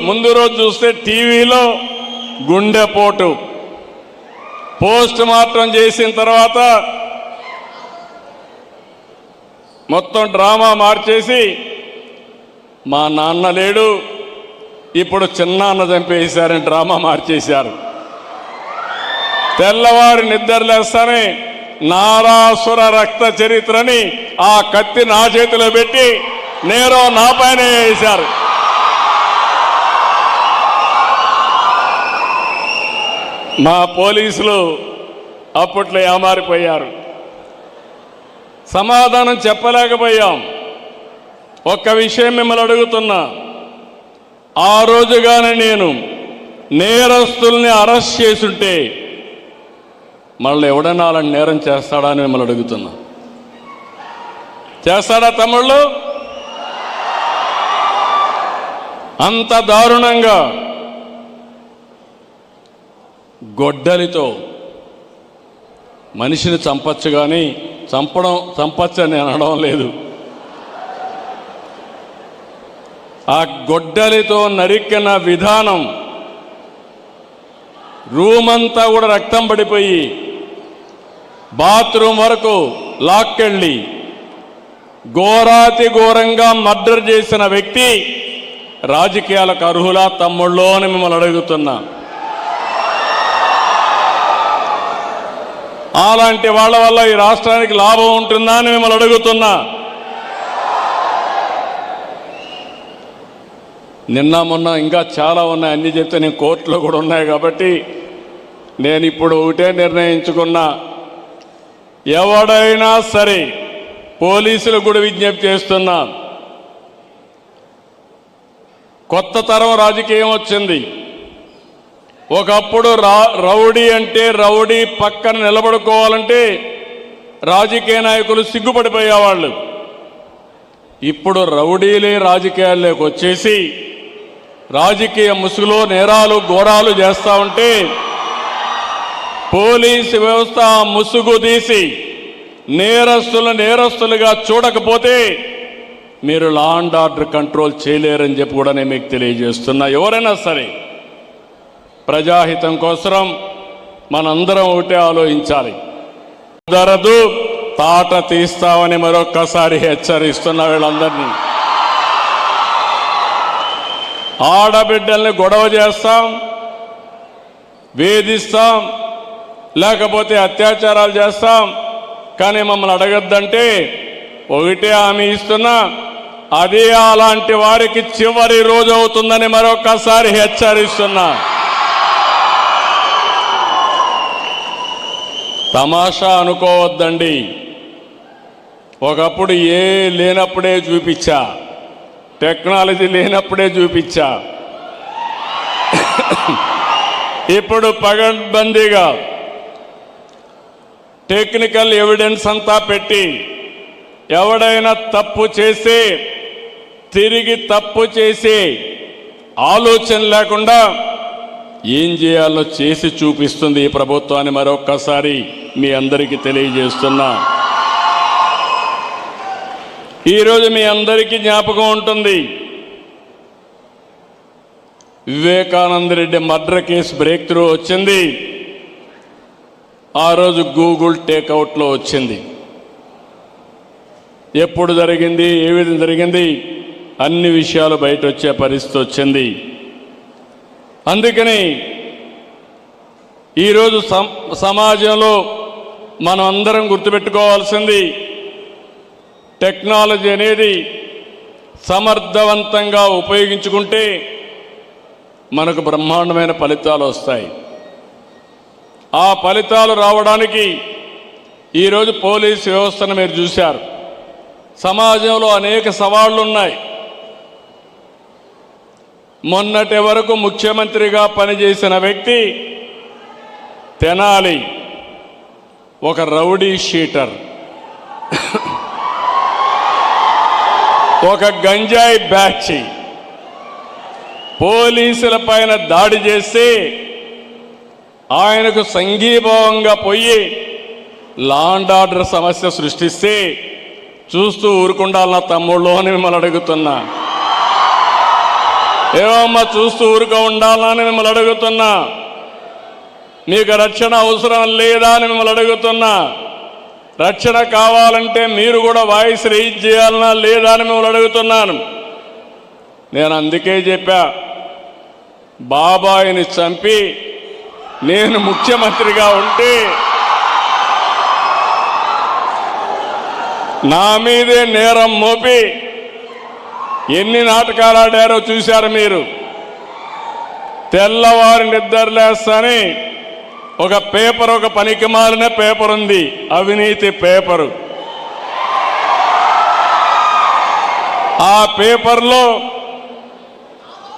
ముందు రోజు చూస్తే టీవీలో గుండెపోటు, పోస్ట్ మార్టం చేసిన తర్వాత మొత్తం డ్రామా మార్చేసి మా నాన్న లేడు, ఇప్పుడు చిన్నాన్న చంపేశారని డ్రామా మార్చేశారు. తెల్లవారి నిద్రలేస్తానే నారాసుర రక్త చరిత్రని ఆ కత్తి నా చేతిలో పెట్టి నేరం నా పైన వేశారు. మా పోలీసులు అప్పట్లో ఏమారిపోయారు, సమాధానం చెప్పలేకపోయాం. ఒక్క విషయం మిమ్మల్ని అడుగుతున్నా, ఆ రోజుగానే నేను నేరస్తుల్ని అరెస్ట్ చేసుంటే మళ్ళీ ఎవడన్నా అలాంటి నేరం చేస్తాడా అని మిమ్మల్ని అడుగుతున్నా. చేస్తాడా తమ్ముళ్ళు? అంత దారుణంగా గొడ్డలితో మనిషిని చంపచ్చు, కానీ చంపచ్చు అని అనడం లేదు. ఆ గొడ్డలితో నరికిన విధానం, రూమ్ అంతా కూడా రక్తం పడిపోయి బాత్రూమ్ వరకు లాక్కెళ్ళి ఘోరాతి ఘోరంగా మర్డర్ చేసిన వ్యక్తి రాజకీయాలకు అర్హులా తమ్ముళ్ళో అని మిమ్మల్ని అడుగుతున్నా. అలాంటి వాళ్ళ వల్ల ఈ రాష్ట్రానికి లాభం ఉంటుందా అని మిమ్మల్ని అడుగుతున్నా. నిన్న మొన్న ఇంకా చాలా ఉన్నాయి, అన్ని చెప్తే నేను కోర్టులో కూడా ఉన్నాయి కాబట్టి నేను ఇప్పుడు ఒకటే నిర్ణయించుకున్నా, ఎవడైనా సరే పోలీసులకు కూడా విజ్ఞప్తి చేస్తున్నా, కొత్త తరం రాజకీయం వచ్చింది. ఒకప్పుడు రౌడీ అంటే రౌడీ పక్కన నిలబడుకోవాలంటే రాజకీయ నాయకులు సిగ్గుపడిపోయేవాళ్ళు. ఇప్పుడు రౌడీలే రాజకీయాల్లోకి వచ్చేసి రాజకీయ ముసుగులో నేరాలు ఘోరాలు చేస్తూ ఉంటే పోలీసు వ్యవస్థ ముసుగు తీసి నేరస్తులుగా చూడకపోతే మీరు లా అండ్ ఆర్డర్ కంట్రోల్ చేయలేరని చెప్పి కూడా నేను మీకు తెలియజేస్తున్నా. ఎవరైనా సరే ప్రజాహితం కోసం మనందరం ఒకటే ఆలోచించాలి. కుదరదు, తాట తీస్తామని మరొక్కసారి హెచ్చరిస్తున్నా వీళ్ళందరినీ. ఆడబిడ్డల్ని గొడవ చేస్తాం, వేధిస్తాం, లేకపోతే అత్యాచారాలు చేస్తాం, కానీ మమ్మల్ని అడగద్దంటే ఒకటే హామీ ఇస్తున్నా, అదే అలాంటి వారికి చివరి రోజు అవుతుందని మరొక్కసారి హెచ్చరిస్తున్నా. తమాషా అనుకోవద్దండి. ఒకప్పుడు లేనప్పుడే చూపించా, టెక్నాలజీ లేనప్పుడే చూపించా. ఇప్పుడు పగడ్బందీగా టెక్నికల్ ఎవిడెన్స్ అంతా పెట్టి ఎవడైనా తప్పు చేస్తే తిరిగి తప్పు చేసి ఆలోచన లేకుండా ఏం చేయాలో చేసి చూపిస్తుంది ఈ ప్రభుత్వాన్ని మరొక్కసారి మీ అందరికీ తెలియజేస్తున్నా. ఈరోజు మీ అందరికీ జ్ఞాపకం ఉంటుంది, Vivekananda Reddy murder case break through వచ్చింది. ఆ రోజు గూగుల్ టేక్అవుట్లో వచ్చింది. ఎప్పుడు జరిగింది, ఏ విధంగా జరిగింది, అన్ని విషయాలు బయట వచ్చే పరిస్థితి వచ్చింది. అందుకని ఈరోజు సమాజంలో మనం అందరం గుర్తుపెట్టుకోవాల్సింది, టెక్నాలజీ అనేది సమర్థవంతంగా ఉపయోగించుకుంటే మనకు బ్రహ్మాండమైన ఫలితాలు వస్తాయి. ఆ ఫలితాలు రావడానికి ఈరోజు పోలీసు వ్యవస్థను మీరు చూశారు. సమాజంలో అనేక సవాళ్లు ఉన్నాయి. మొన్నటి వరకు ముఖ్యమంత్రిగా పనిచేసిన వ్యక్తి తెనాలి ఒక రౌడీ షీటర్, ఒక గంజాయి బ్యాచ్ పోలీసుల పైన దాడి చేసి ఆయనకు సంఘీభావంగా పోయి లా అండ్ ఆర్డర్ సమస్య సృష్టిస్తే చూస్తూ ఊరుకుండాలన్న తమ్ముళ్ళు అని మిమ్మల్ని అడుగుతున్నా. ఏమమ్మా చూస్తూ ఊరుక ఉండాలని మిమ్మల్ని అడుగుతున్నా. మీకు రక్షణ అవసరం లేదా అని మిమ్మల్ని అడుగుతున్నా. రక్షణ కావాలంటే మీరు కూడా వాయిస్ రైజ్ చేయాలన్నా లేదా అని మిమ్మల్ని అడుగుతున్నాను. నేను అందుకే చెప్పా, బాబాయిని చంపి నేను ముఖ్యమంత్రిగా ఉంటే నా మీదే నేరం మోపి ఎన్ని నాటకాలు ఆడారో చూశారు మీరు. తెల్లవారి నిద్రలేస్తాని ఒక పేపర్, ఒక పనికిమాలిన పేపర్ ఉంది, అవినీతి పేపరు. ఆ పేపర్లో